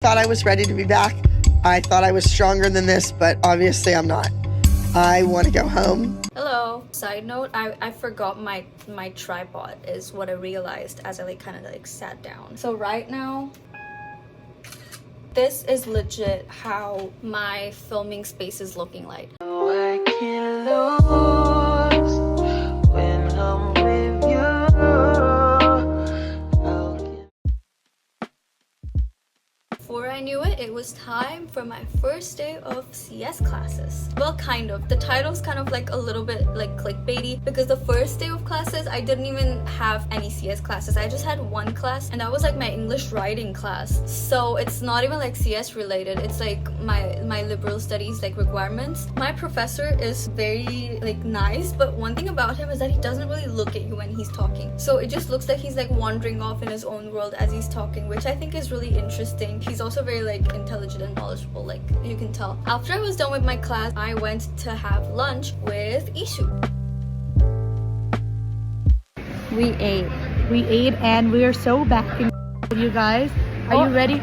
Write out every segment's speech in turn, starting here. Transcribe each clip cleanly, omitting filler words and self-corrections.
thought I was ready to be back. I thought I was stronger than this, but obviously I'm not. I want to go home. Hello. Side note, I forgot my tripod is what I realized as I kind of sat down. So right now, this is legit how my filming space is looking like. I can lose when I'm with you. Before I knew it, it was time for my first day of CS classes. Well, kind of. The title's kind of a little bit clickbaity because the first day of classes, I didn't even have any CS classes. I just had one class and that was my English writing class. So it's not even CS related. It's my liberal studies requirements. My professor is very nice, but one thing about him is that he doesn't really look at you when he's talking. So it just looks like he's wandering off in his own world as he's talking, which I think is really interesting. He's also very intelligent and knowledgeable, you can tell. After I was done with my class, I went to have lunch with Ishu. We ate and we are so back in you guys. Are you ready?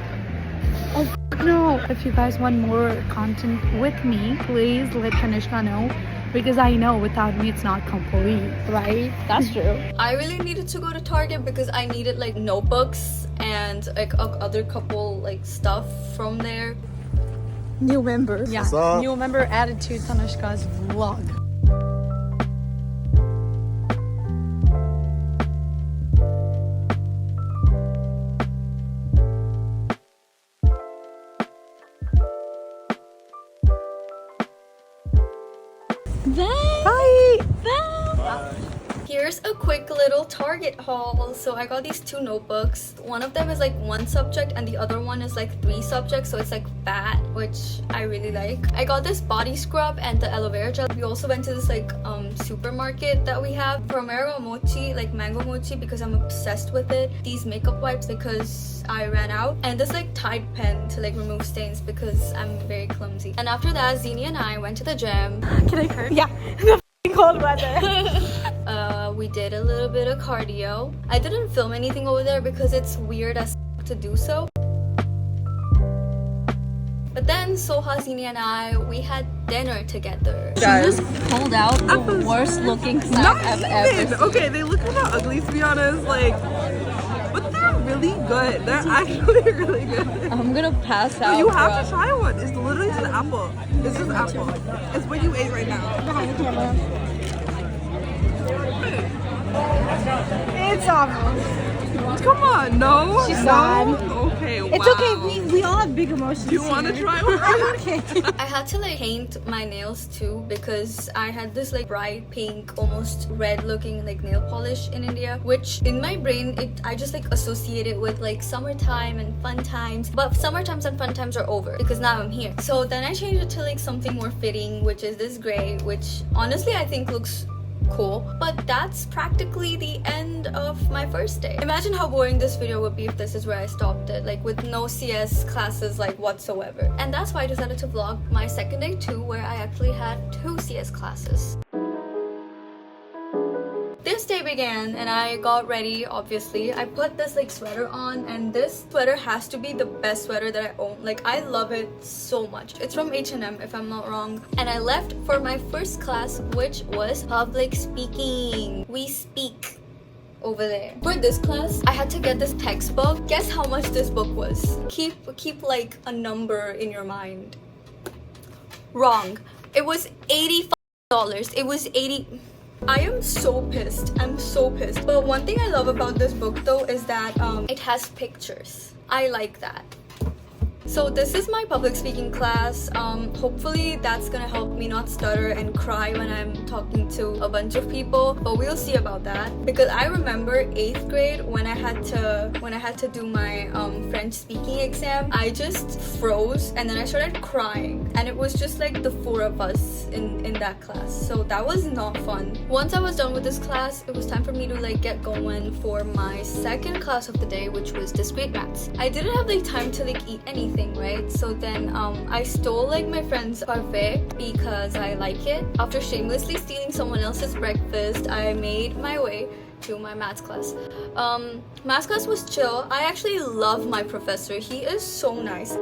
Oh no. If you guys want more content with me, please let Kanishka know, because I know without me it's not complete, right? That's true. I really needed to go to Target because I needed notebooks and other couple stuff from there. New member. Yeah. What's up? New member added to Tanishka's vlog. Bye. Bye. Here's a quick little Target haul. So I got these two notebooks. One of them is one subject and the other one is 3 subjects, so it's fat, which I really like. I got this body scrub and the aloe vera gel. We also went to this supermarket that we have, Promero mochi, mango mochi, because I'm obsessed with it. These makeup wipes because I ran out, and this Tide pen to remove stains because I'm very clumsy. And after that, Zini and I went to the gym. Can I curse? Yeah. The cold weather. We did a little bit of cardio. I didn't film anything over there because it's weird as to do so. But then Soha, Zini and I, we had dinner together. She just pulled out the worst looking snack I've ever seen. Okay, they look kind of ugly to be honest, but they're really good. They're actually really good. I'm gonna pass out. No, you have to try one. It's literally just an apple. It's just apple. It's what you ate right now. It's awful. Come on, no. She's no? sad. Okay, wow. It's okay. We all have big emotions. Do you want to try one? Okay. I had to paint my nails too because I had this bright pink, almost red looking nail polish in India, which in my brain I just associate it with summertime and fun times. But summer times and fun times are over because now I'm here. So then I changed it to something more fitting, which is this gray, which honestly I think looks cool. But that's practically the end of my first day. Imagine how boring this video would be if this is where I stopped it, with no CS classes whatsoever. And that's why I decided to vlog my second day too, where I actually had 2 CS classes. This day began and I got ready. Obviously I put this sweater on, and this sweater has to be the best sweater that I own. I love it so much. It's from H&M if I'm not wrong. And I left for my first class, which was public speaking. We speak over there. For this class I had to get this textbook. Guess how much this book was? Keep a number in your mind. Wrong. It was $85. It was 80. I am so pissed. I'm so pissed. But one thing I love about this book though is that it has pictures. I like that. So this is my public speaking class. Hopefully that's gonna help me not stutter and cry when I'm talking to a bunch of people, but we'll see about that. Because I remember 8th grade when I had to do my French speaking exam, I just froze and then I started crying, and it was just the 4 of us in that class. So that was not fun. Once I was done with this class, it was time for me to get going for my second class of the day, which was discrete maths. I didn't have time to eat anything, right? So then I stole my friend's parfait because I like it. After shamelessly stealing someone else's breakfast, I made my way to my maths class. Maths class was chill. I actually love my professor. He is so nice.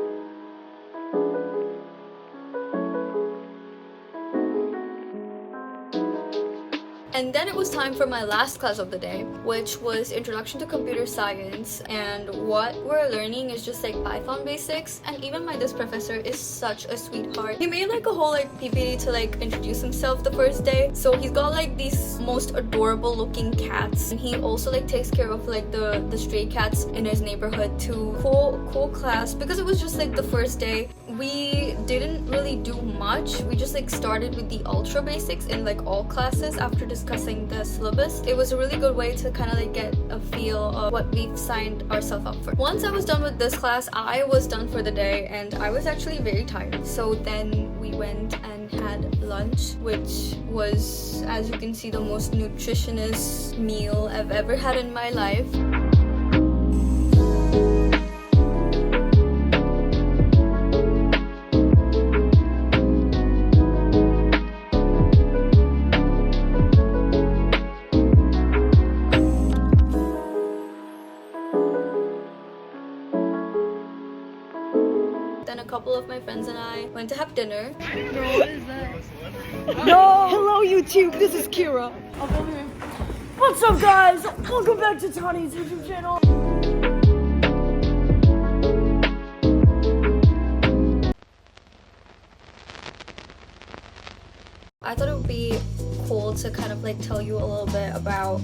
And then it was time for my last class of the day, which was Introduction to Computer Science. And what we're learning is just like Python basics. And even my this professor is such a sweetheart. He made like a whole like PPT to like introduce himself the first day. So he's got like these most adorable looking cats. And he also like takes care of like the stray cats in his neighborhood too. Cool class, because it was just like the first day. We didn't really do much. We just like started with the ultra basics in like all classes after discussing the syllabus. It was a really good way to kind of like get a feel of what we've signed ourselves up for. Once I was done with this class, I was done for the day and I was actually very tired. So then we went and had lunch, which was, as you can see, the most nutritious meal I've ever had in my life. Then a couple of my friends and I went to have dinner. No! Hello YouTube, this is Kira. What's up guys? Welcome back to Tani's YouTube channel. I thought it would be cool to kind of like tell you a little bit about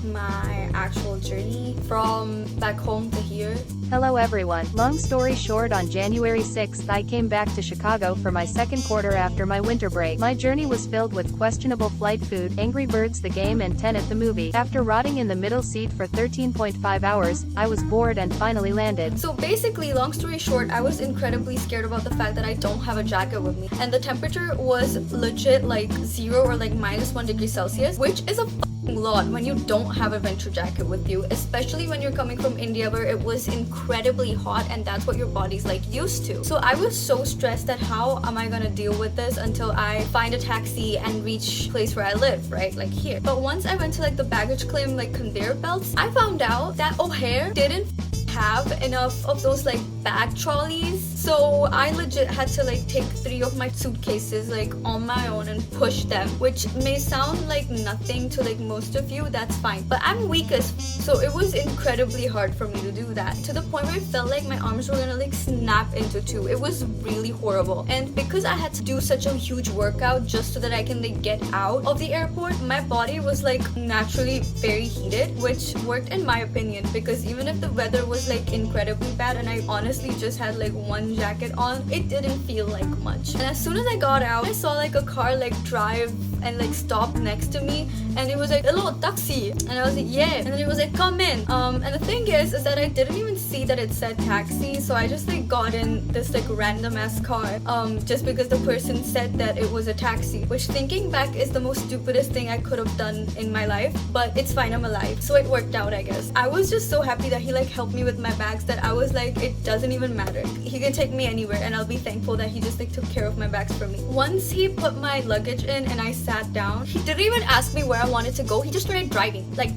my actual journey from back home to here. Hello everyone. Long story short, on January 6th I came back to Chicago for my second quarter after my winter break. My journey was filled with questionable flight food, Angry Birds the game and Tenet the movie. After rotting in the middle seat for 13.5 hours, I was bored and finally landed. So basically, long story short, I was incredibly scared about the fact that I don't have a jacket with me. And the temperature was legit like 0 or like -1 degree Celsius, which is a lot when you don't have a winter jacket with you, especially when you're coming from India where it was incredibly hot and that's what your body's like used to. So I was so stressed that how am I gonna deal with this until I find a taxi and reach place where I live, right, like here. But once I went to like the baggage claim like conveyor belts, I found out that O'Hare didn't have enough of those like bag trolleys, so I legit had to like take 3 of my suitcases like on my own and push them, which may sound like nothing to like most of you, that's fine, but I'm weak as so it was incredibly hard for me to do that, to the point where it felt like my arms were gonna like snap into 2. It was really horrible. And because I had to do such a huge workout just so that I can like get out of the airport, my body was like naturally very heated, which worked in my opinion, because even if the weather was like incredibly bad and I honestly just had like 1 jacket on, it didn't feel like much. And as soon as I got out, I saw like a car like drive and like stop next to me, and it was like, hello taxi, and I was like, yeah, and then it was like, come in. And the thing is that I didn't even see that it said taxi, so I just like got in this like random ass car just because the person said that it was a taxi, which thinking back is the most stupidest thing I could have done in my life, but it's fine, I'm alive, so it worked out, I guess. I was just so happy that he like helped me with my bags that I was like, it doesn't even matter, he can take me anywhere and I'll be thankful that he just like took care of my bags for me. Once he put my luggage in and I sat down, he didn't even ask me where I wanted to go, he just started driving like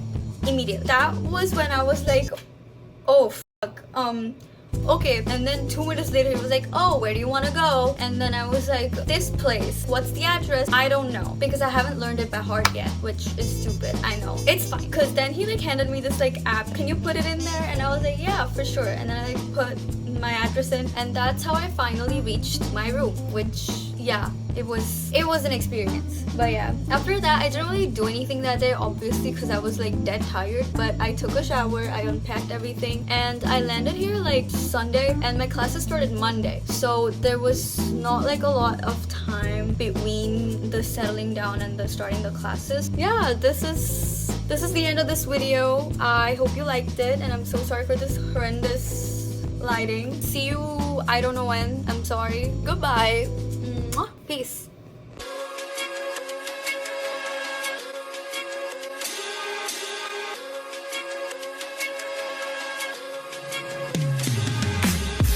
immediately. That was when I was like, oh fuck, okay. And then 2 minutes later he was like, oh, where do you want to go? And then I was like, this place. What's the address? I don't know, because I haven't learned it by heart yet, which is stupid, I know. It's fine, because then he like handed me this like app, can you put it in there? And I was like, yeah, for sure. And then I like put my address in, and that's how I finally reached my room, which yeah, it was an experience. But yeah, after that I didn't really do anything that day, obviously, because I was like dead tired. But I took a shower, I unpacked everything, and I landed here like Sunday, and my classes started Monday, so there was not like a lot of time between the settling down and the starting the classes. Yeah, this is the end of this video. I hope you liked it, and I'm so sorry for this horrendous lighting. See you I don't know when. I'm sorry. Goodbye. Peace.